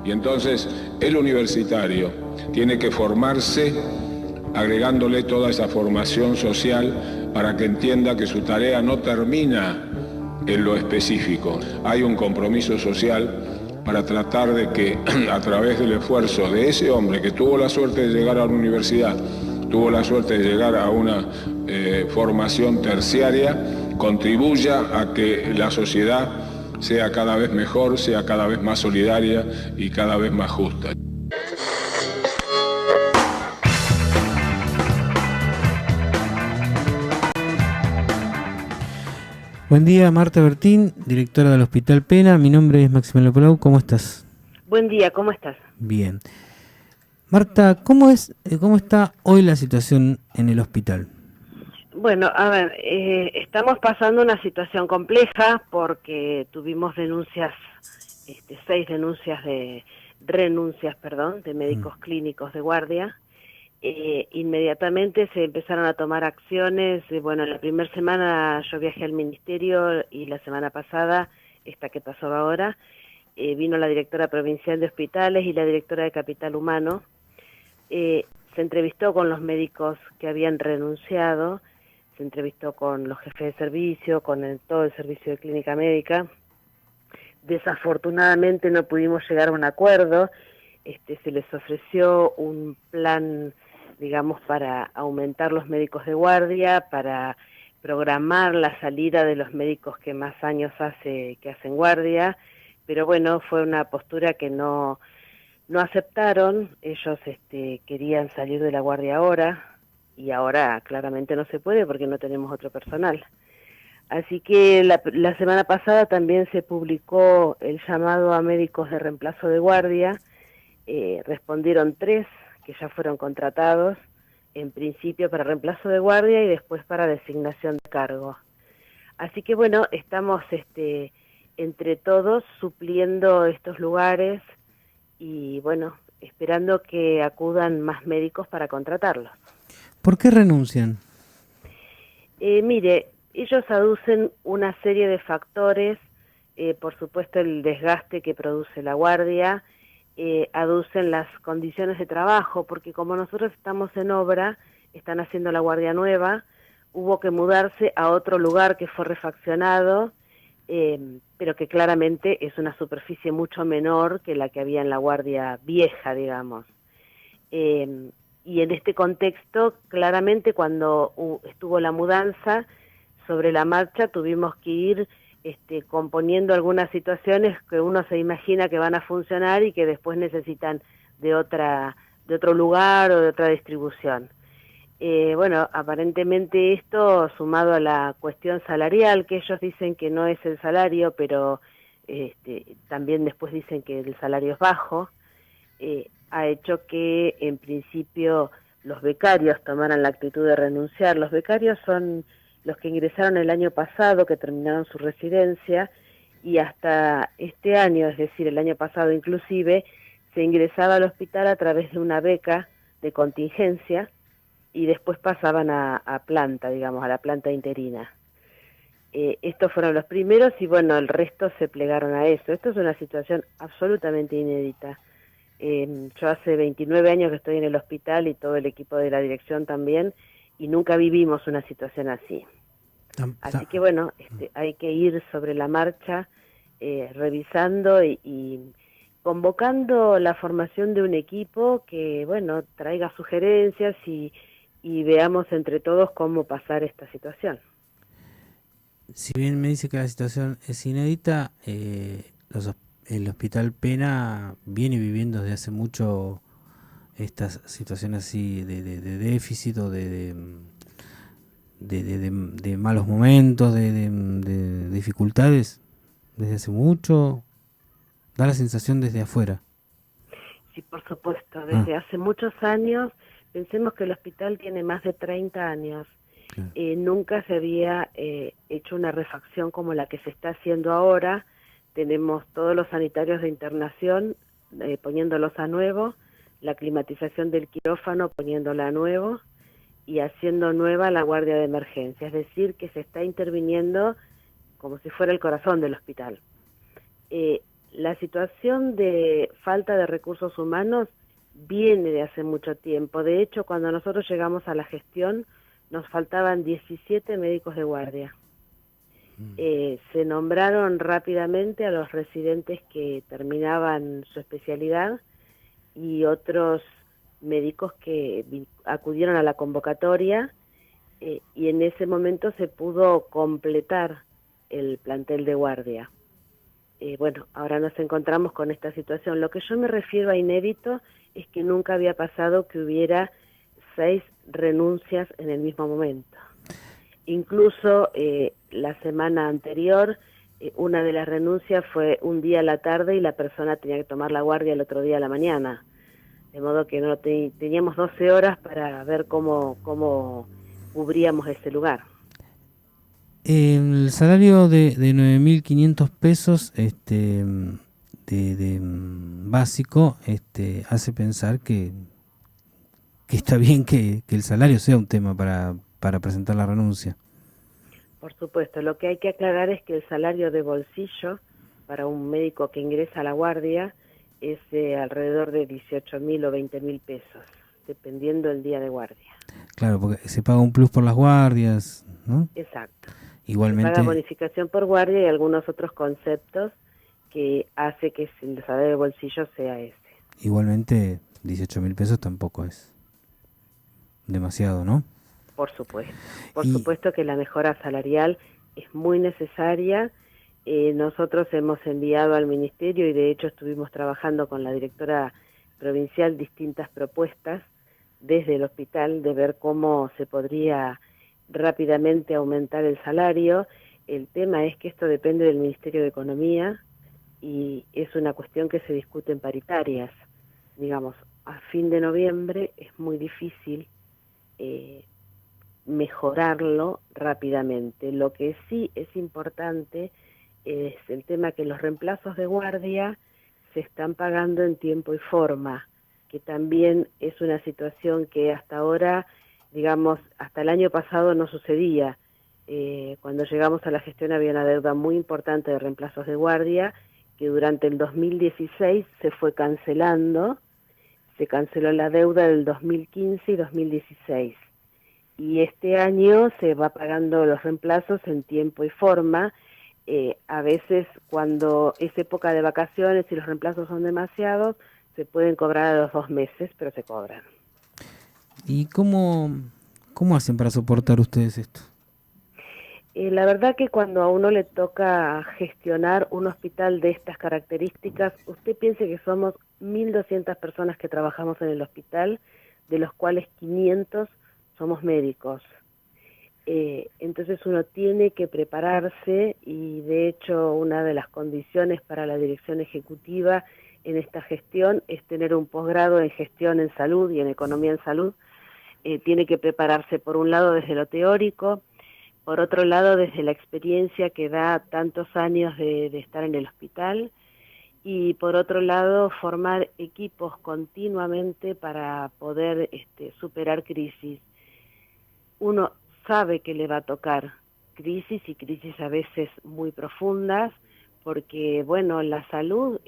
Y entonces el universitario tiene que formarse agregándole toda esa formación social para que entienda que su tarea no termina en lo específico. Hay un compromiso social para tratar de que a través del esfuerzo de ese hombre que tuvo la suerte de llegar a la universidad, tuvo la suerte de llegar a una formación terciaria, contribuya a que la sociedad sea cada vez mejor, sea cada vez más solidaria y cada vez más justa. Buen día, Marta Bertín, directora del Hospital Pena. Mi nombre es Maximiliano Palau. ¿Cómo estás? Buen día, ¿cómo estás? Bien. Marta, ¿cómo está hoy la situación en el hospital? Bueno, a ver, estamos pasando una situación compleja porque tuvimos denuncias, 6 denuncias de renuncias, de médicos clínicos de guardia. Inmediatamente se empezaron a tomar acciones. Bueno, la primera semana yo viajé al ministerio y la semana pasada, esta que pasó ahora, vino la directora provincial de hospitales y la directora de Capital Humano. Se entrevistó con los médicos que habían renunciado, se entrevistó con los jefes de servicio, con todo el servicio de clínica médica. Desafortunadamente no pudimos llegar a un acuerdo. Se les ofreció un plan, digamos, para aumentar los médicos de guardia, para programar la salida de los médicos que más años que hacen guardia, pero bueno, fue una postura que no aceptaron. Ellos querían salir de la guardia ahora, y ahora claramente no se puede porque no tenemos otro personal. Así que la semana pasada también se publicó el llamado a médicos de reemplazo de guardia. Respondieron 3 que ya fueron contratados, en principio para reemplazo de guardia y después para designación de cargo. Así que bueno, estamos entre todos supliendo estos lugares y bueno, esperando que acudan más médicos para contratarlos. ¿Por qué renuncian? Mire, ellos aducen una serie de factores, por supuesto el desgaste que produce la guardia, aducen las condiciones de trabajo, porque como nosotros estamos en obra, están haciendo la guardia nueva, hubo que mudarse a otro lugar que fue refaccionado, pero que claramente es una superficie mucho menor que la que había en la guardia vieja, digamos. Y en este contexto, claramente cuando estuvo la mudanza, sobre la marcha tuvimos que ir componiendo algunas situaciones que uno se imagina que van a funcionar y que después necesitan de otro lugar o de otra distribución. Bueno, aparentemente esto, sumado a la cuestión salarial, que ellos dicen que no es el salario, pero también después dicen que el salario es bajo, ha hecho que en principio los becarios tomaran la actitud de renunciar. Los becarios son los que ingresaron el año pasado, que terminaron su residencia, y hasta este año, es decir, el año pasado inclusive, se ingresaba al hospital a través de una beca de contingencia y después pasaban a planta, digamos, a la planta interina. Estos fueron los primeros y bueno, el resto se plegaron a eso. Esto es una situación absolutamente inédita. Yo hace 29 años que estoy en el hospital y todo el equipo de la dirección también, y nunca vivimos una situación así. Así que bueno, hay que ir sobre la marcha, revisando y convocando la formación de un equipo que, bueno, traiga sugerencias y veamos entre todos cómo pasar esta situación. Si bien me dice que la situación es inédita, el Hospital Pena viene viviendo desde hace mucho estas situaciones así de déficit o de malos momentos, de dificultades desde hace mucho. Da la sensación desde afuera. Sí, por supuesto, desde hace muchos años. Pensemos que el hospital tiene más de 30 años. Claro. Nunca se había hecho una refacción como la que se está haciendo ahora. Tenemos todos los sanitarios de internación poniéndolos a nuevo, la climatización del quirófano poniéndola a nuevo y haciendo nueva la guardia de emergencia. Es decir, que se está interviniendo como si fuera el corazón del hospital. La situación de falta de recursos humanos viene de hace mucho tiempo. De hecho, cuando nosotros llegamos a la gestión, nos faltaban 17 médicos de guardia. Se nombraron rápidamente a los residentes que terminaban su especialidad y otros médicos que acudieron a la convocatoria, y en ese momento se pudo completar el plantel de guardia. Bueno, ahora nos encontramos con esta situación. Lo que yo me refiero a inédito es que nunca había pasado que hubiera 6 renuncias en el mismo momento. Incluso la semana anterior, una de las renuncias fue un día a la tarde y la persona tenía que tomar la guardia el otro día a la mañana. De modo que no teníamos 12 horas para ver cómo cubríamos ese lugar. El salario de 9.500 pesos básico hace pensar que está bien que el salario sea un tema para presentar la renuncia. Por supuesto, lo que hay que aclarar es que el salario de bolsillo para un médico que ingresa a la guardia es alrededor de 18.000 o 20.000 pesos, dependiendo del día de guardia. Claro, porque se paga un plus por las guardias, ¿no? Exacto. Igualmente. Se paga bonificación por guardia y algunos otros conceptos que hace que el salario de bolsillo sea ese. Igualmente, 18.000 pesos tampoco es demasiado, ¿no? Por supuesto. Por supuesto que la mejora salarial es muy necesaria. Nosotros hemos enviado al Ministerio y de hecho estuvimos trabajando con la directora provincial distintas propuestas desde el hospital de ver cómo se podría rápidamente aumentar el salario. El tema es que esto depende del Ministerio de Economía y es una cuestión que se discute en paritarias. Digamos, a fin de noviembre es muy difícil mejorarlo rápidamente. Lo que sí es importante es el tema que los reemplazos de guardia se están pagando en tiempo y forma, que también es una situación que hasta ahora, digamos, hasta el año pasado no sucedía. Cuando llegamos a la gestión había una deuda muy importante de reemplazos de guardia que durante el 2016 se fue cancelando. Se canceló la deuda del 2015 y 2016. Y este año se va pagando los reemplazos en tiempo y forma. A veces cuando es época de vacaciones y los reemplazos son demasiados, se pueden cobrar a los 2 meses, pero se cobran. ¿Y cómo hacen para soportar ustedes esto? La verdad que cuando a uno le toca gestionar un hospital de estas características, usted piense que somos 1.200 personas que trabajamos en el hospital, de los cuales 500 somos médicos. Entonces uno tiene que prepararse y de hecho una de las condiciones para la dirección ejecutiva en esta gestión es tener un posgrado en gestión en salud y en economía en salud. Tiene que prepararse por un lado desde lo teórico, por otro lado desde la experiencia que da tantos años de estar en el hospital, y por otro lado formar equipos continuamente para poder superar crisis. Uno sabe que le va a tocar crisis y crisis a veces muy profundas, porque bueno, la salud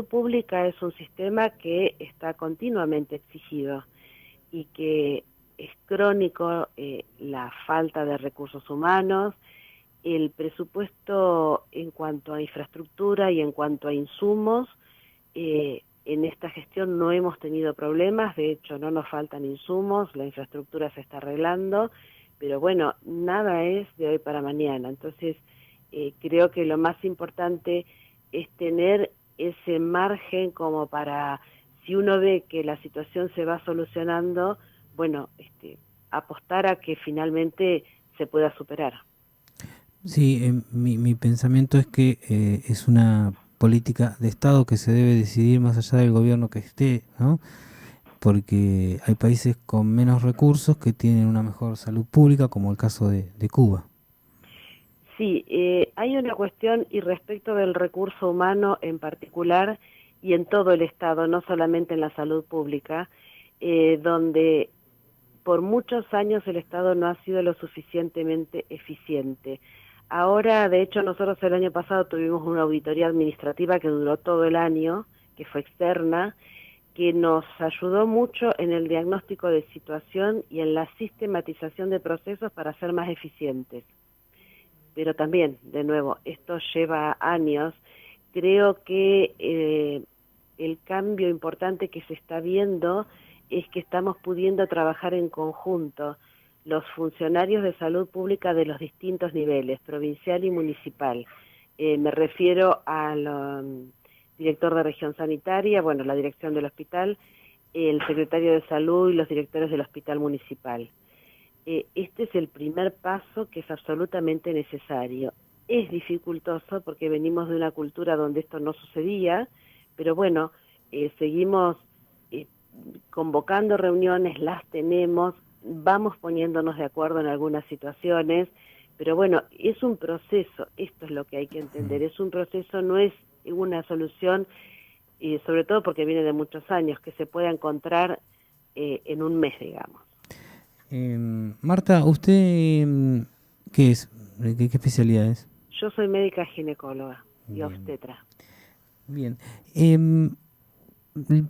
pública es un sistema que está continuamente exigido y que es crónico la falta de recursos humanos. El presupuesto en cuanto a infraestructura y en cuanto a insumos, en esta gestión no hemos tenido problemas, de hecho no nos faltan insumos, la infraestructura se está arreglando, pero bueno, nada es de hoy para mañana. Entonces creo que lo más importante es tener ese margen como para, si uno ve que la situación se va solucionando, bueno, apostar a que finalmente se pueda superar. Sí, mi pensamiento es que es una política de Estado que se debe decidir más allá del gobierno que esté, ¿no? Porque hay países con menos recursos que tienen una mejor salud pública, como el caso de Cuba. Sí, hay una cuestión y respecto del recurso humano en particular y en todo el Estado, no solamente en la salud pública, donde por muchos años el Estado no ha sido lo suficientemente eficiente. Ahora, de hecho, nosotros el año pasado tuvimos una auditoría administrativa que duró todo el año, que fue externa, que nos ayudó mucho en el diagnóstico de situación y en la sistematización de procesos para ser más eficientes. Pero también, de nuevo, esto lleva años. Creo que el cambio importante que se está viendo es que estamos pudiendo trabajar en conjunto los funcionarios de salud pública de los distintos niveles, provincial y municipal. Me refiero al director de región sanitaria, bueno, la dirección del hospital, el secretario de salud y los directores del hospital municipal. Este es el primer paso que es absolutamente necesario. Es dificultoso porque venimos de una cultura donde esto no sucedía, pero bueno, seguimos convocando reuniones, las tenemos, vamos poniéndonos de acuerdo en algunas situaciones, pero bueno, es un proceso, esto es lo que hay que entender, es un proceso, no es una solución, sobre todo porque viene de muchos años, que se pueda encontrar en un mes, digamos. Marta, ¿usted qué es? ¿Qué especialidad es? Yo soy médica ginecóloga y obstetra. Bien.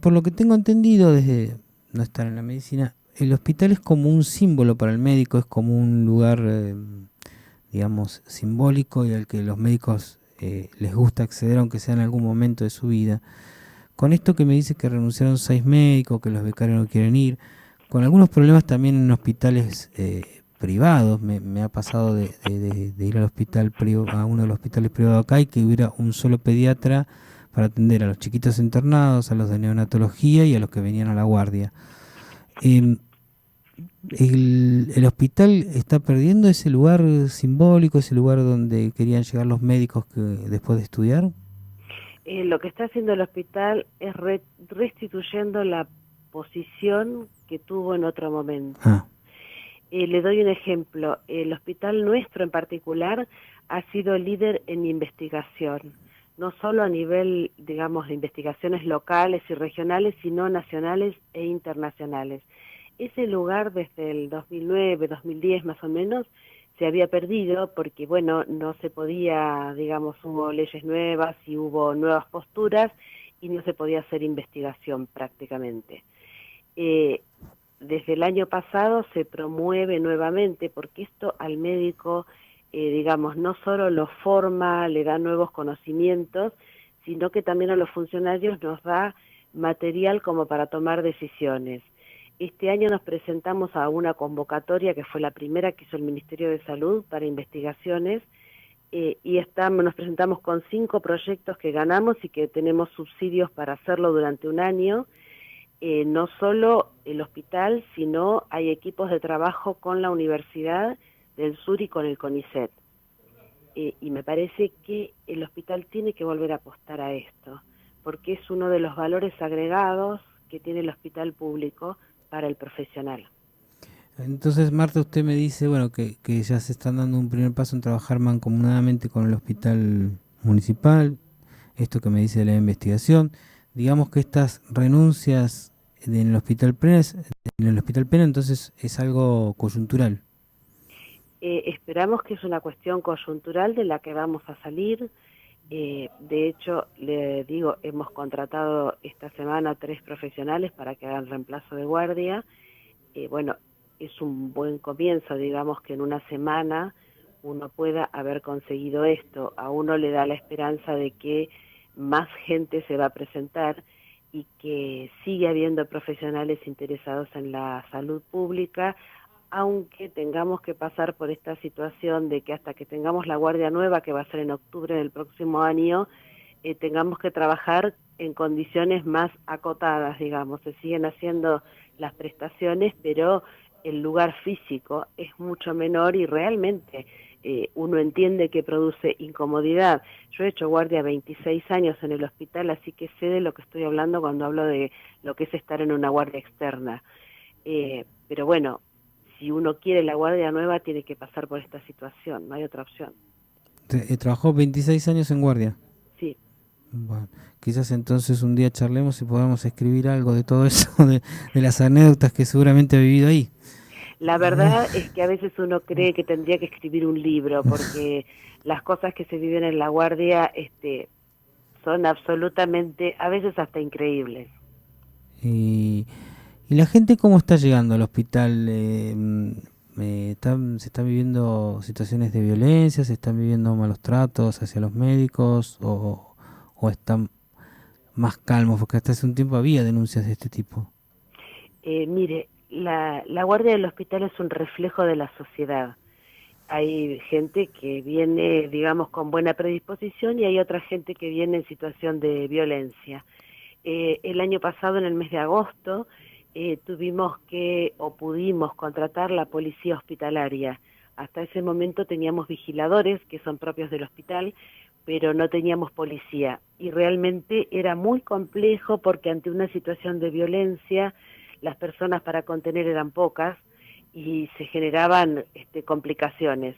Por lo que tengo entendido, desde no estar en la medicina, el hospital es como un símbolo para el médico, es como un lugar, digamos, simbólico y al que los médicos les gusta acceder, aunque sea en algún momento de su vida. Con esto que me dice que renunciaron 6 médicos, que los becarios no quieren ir, con algunos problemas también en hospitales privados. Me ha pasado de ir al hospital a uno de los hospitales privados acá y que hubiera un solo pediatra para atender a los chiquitos internados, a los de neonatología y a los que venían a la guardia. El hospital está perdiendo ese lugar simbólico, ese lugar donde querían llegar los médicos después de estudiar. Lo que está haciendo el hospital es restituyendo la posición que tuvo en otro momento. Le doy un ejemplo. El hospital nuestro en particular ha sido líder en investigación, no solo a nivel, digamos, de investigaciones locales y regionales, sino nacionales e internacionales. Ese lugar desde el 2009, 2010 más o menos, se había perdido porque, bueno, no se podía, digamos, hubo leyes nuevas y hubo nuevas posturas y no se podía hacer investigación prácticamente. Desde el año pasado se promueve nuevamente porque esto al médico, digamos, no solo lo forma, le da nuevos conocimientos, sino que también a los funcionarios nos da material como para tomar decisiones. Este año nos presentamos a una convocatoria que fue la primera que hizo el Ministerio de Salud para investigaciones y nos presentamos con 5 proyectos que ganamos y que tenemos subsidios para hacerlo durante un año. No solo el hospital, sino hay equipos de trabajo con la Universidad del Sur y con el CONICET. Y me parece que el hospital tiene que volver a apostar a esto, porque es uno de los valores agregados que tiene el hospital público para el profesional. Entonces, Marta, usted me dice, bueno, que ya se están dando un primer paso en trabajar mancomunadamente con el hospital municipal, esto que me dice de la investigación. Digamos que estas renuncias en el hospital Pena, entonces es algo coyuntural. Esperamos que es una cuestión coyuntural de la que vamos a salir. De hecho, le digo, hemos contratado esta semana 3 profesionales para que hagan reemplazo de guardia. Bueno, es un buen comienzo, digamos, que en una semana uno pueda haber conseguido esto. A uno le da la esperanza de que más gente se va a presentar y que sigue habiendo profesionales interesados en la salud pública, aunque tengamos que pasar por esta situación de que hasta que tengamos la guardia nueva, que va a ser en octubre del próximo año, tengamos que trabajar en condiciones más acotadas, digamos. Se siguen haciendo las prestaciones, pero el lugar físico es mucho menor y realmente uno entiende que produce incomodidad. Yo he hecho guardia 26 años en el hospital, así que sé de lo que estoy hablando cuando hablo de lo que es estar en una guardia externa. Pero bueno, si uno quiere la guardia nueva, tiene que pasar por esta situación, no hay otra opción. ¿Trabajó 26 años en guardia? Sí. Bueno, quizás entonces un día charlemos y podamos escribir algo de todo eso, de las anécdotas que seguramente ha vivido ahí. La verdad es que a veces uno cree que tendría que escribir un libro, porque las cosas que se viven en La Guardia son absolutamente, a veces hasta increíbles. Y, ¿Y la gente cómo está llegando al hospital? ¿Se están viviendo situaciones de violencia? ¿Se están viviendo malos tratos hacia los médicos? ¿O están más calmos? Porque hasta hace un tiempo había denuncias de este tipo. Mire, la guardia del hospital es un reflejo de la sociedad. Hay gente que viene, digamos, con buena predisposición y hay otra gente que viene en situación de violencia. El año pasado, en el mes de agosto, pudimos contratar la policía hospitalaria. Hasta ese momento teníamos vigiladores, que son propios del hospital, pero no teníamos policía. Y realmente era muy complejo porque ante una situación de violencia, las personas para contener eran pocas y se generaban complicaciones.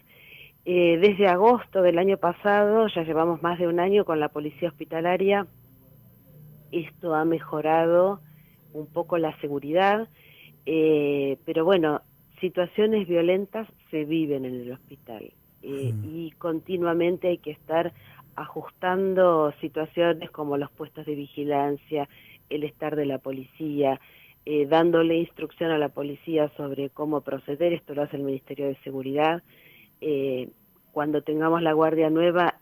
Desde agosto del año pasado, ya llevamos más de un año con la policía hospitalaria, esto ha mejorado un poco la seguridad, pero bueno, situaciones violentas se viven en el hospital y continuamente hay que estar ajustando situaciones como los puestos de vigilancia, el estar de la policía, dándole instrucción a la policía sobre cómo proceder. Esto lo hace el Ministerio de Seguridad. Cuando tengamos la guardia nueva,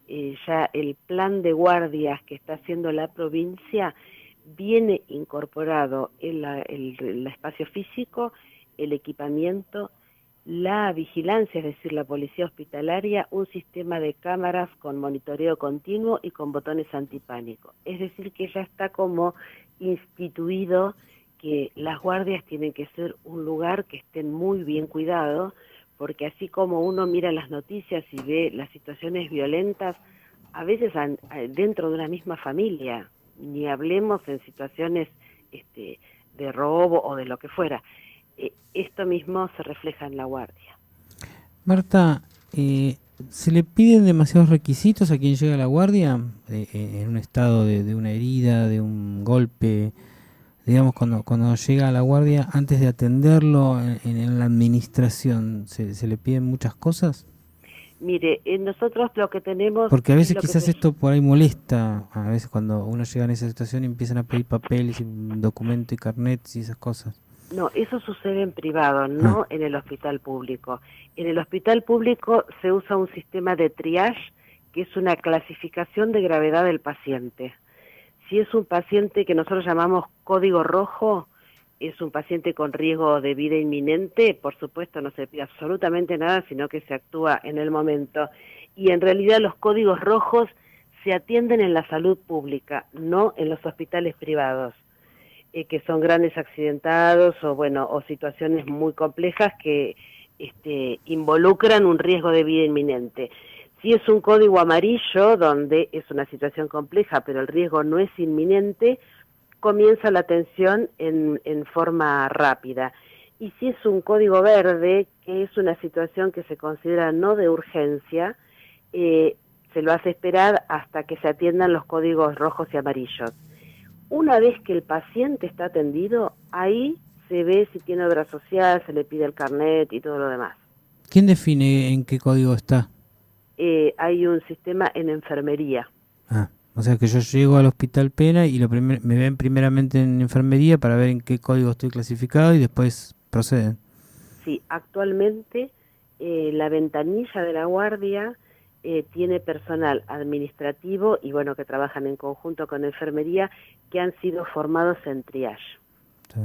ya el plan de guardias que está haciendo la provincia viene incorporado el espacio físico, el equipamiento, la vigilancia, es decir, la policía hospitalaria, un sistema de cámaras con monitoreo continuo y con botones antipánico. Es decir, que ya está como instituido que las guardias tienen que ser un lugar que estén muy bien cuidados, porque así como uno mira las noticias y ve las situaciones violentas, a veces dentro de una misma familia, ni hablemos en situaciones de robo o de lo que fuera. Esto mismo se refleja en la guardia. Marta, ¿se le piden demasiados requisitos a quien llega a la guardia? En un estado de una herida, de un golpe, digamos, cuando llega a la guardia, antes de atenderlo en la administración, ¿se le piden muchas cosas? Mire, nosotros lo que tenemos Porque a es veces lo que quizás esto por ahí molesta, a veces cuando uno llega en esa situación empiezan a pedir papeles, y documento y carnets y esas cosas. No, eso sucede en privado, Ah, no en el hospital público. En el hospital público se usa un sistema de triage, que es una clasificación de gravedad del paciente. Si es un paciente que nosotros llamamos código rojo, es un paciente con riesgo de vida inminente, por supuesto no se pide absolutamente nada, sino que se actúa en el momento. Y en realidad los códigos rojos se atienden en la salud pública, no en los hospitales privados, que son grandes accidentados o situaciones muy complejas que involucran un riesgo de vida inminente. Si es un código amarillo, donde es una situación compleja, pero el riesgo no es inminente, comienza la atención en forma rápida. Y si es un código verde, que es una situación que se considera no de urgencia, se lo hace esperar hasta que se atiendan los códigos rojos y amarillos. Una vez que el paciente está atendido, ahí se ve si tiene obra social, se le pide el carnet y todo lo demás. ¿quién define en qué código está? Hay un sistema en enfermería. Ah, o sea que yo llego al hospital Pena y me ven primeramente en enfermería para ver en qué código estoy clasificado y después proceden. Sí, actualmente la ventanilla de la guardia tiene personal administrativo y que trabajan en conjunto con enfermería, que han sido formados en triage. Está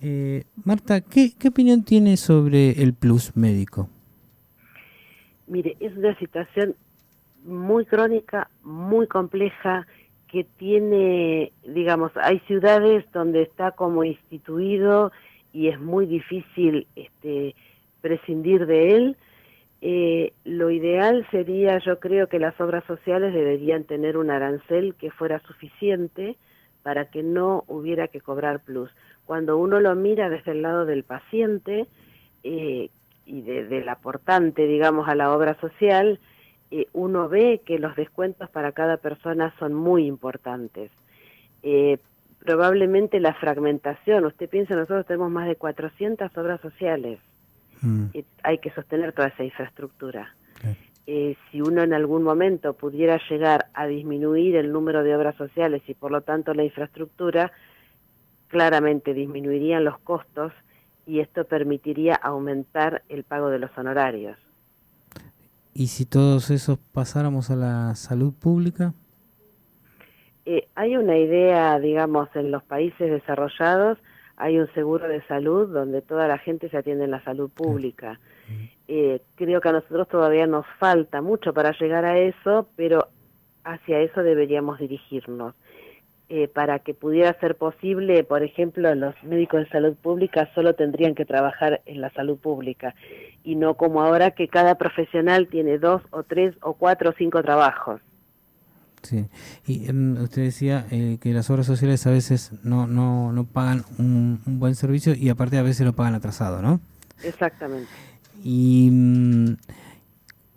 bien. Marta, ¿qué opinión tiene sobre el plus médico? Mire, es una situación muy crónica, muy compleja, que tiene, digamos, hay ciudades donde está como instituido y es muy difícil prescindir de él. Lo ideal sería, yo creo que las obras sociales deberían tener un arancel que fuera suficiente para que no hubiera que cobrar plus. Cuando uno lo mira desde el lado del paciente y del aportante, digamos, a la obra social, uno ve que los descuentos para cada persona son muy importantes. probablemente la fragmentación. Usted piensa, nosotros tenemos más de 400 obras sociales y hay que sostener toda esa infraestructura. Claro. Si uno en algún momento pudiera llegar a disminuir el número de obras sociales y por lo tanto la infraestructura, claramente disminuirían los costos y esto permitiría aumentar el pago de los honorarios. ¿Y si todos esos pasáramos a la salud pública? Hay una idea, digamos, en los países desarrollados, hay un seguro de salud donde toda la gente se atiende en la salud pública. Creo que a nosotros todavía nos falta mucho para llegar a eso, pero hacia eso deberíamos dirigirnos. Para que pudiera ser posible, por ejemplo, los médicos de salud pública solo tendrían que trabajar en la salud pública y no como ahora que cada profesional tiene 2 o 3 o 4 o 5 trabajos. Sí, y usted decía que las obras sociales a veces no pagan un buen servicio y aparte a veces lo pagan atrasado, ¿no? Exactamente. Y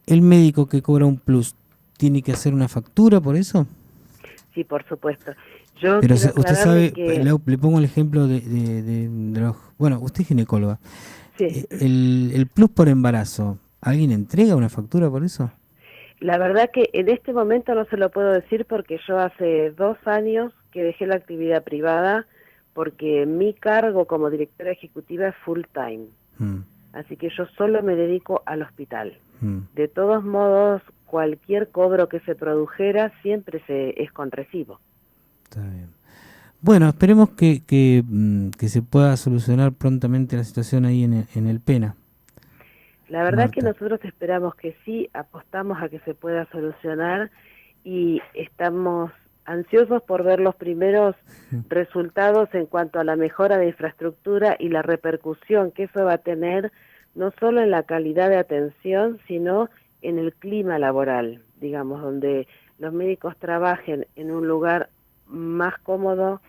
el médico que cobra un plus, ¿tiene que hacer una factura por eso? Sí, por supuesto. Yo Pero quiero usted sabe, que... le pongo el ejemplo de los... Bueno, usted es ginecóloga. Sí. El plus por embarazo, ¿alguien entrega una factura por eso? La verdad que en este momento no se lo puedo decir porque yo hace 2 años que dejé la actividad privada porque mi cargo como directora ejecutiva es full time. Así que yo solo me dedico al hospital. De todos modos, cualquier cobro que se produjera siempre es con recibo. Está bien. Bueno, esperemos que se pueda solucionar prontamente la situación ahí en el Pena. La verdad Marta. que nosotros esperamos que sí, apostamos a que se pueda solucionar y estamos ansiosos por ver los primeros resultados en cuanto a la mejora de infraestructura y la repercusión que eso va a tener no solo en la calidad de atención, sino en el clima laboral, digamos, donde los médicos trabajen en un lugar más cómodo,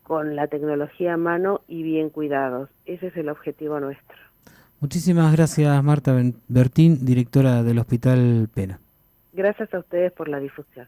con la tecnología a mano y bien cuidados. Ese es el objetivo nuestro. Muchísimas gracias, Marta Bertín, directora del Hospital Pena. Gracias a ustedes por la difusión.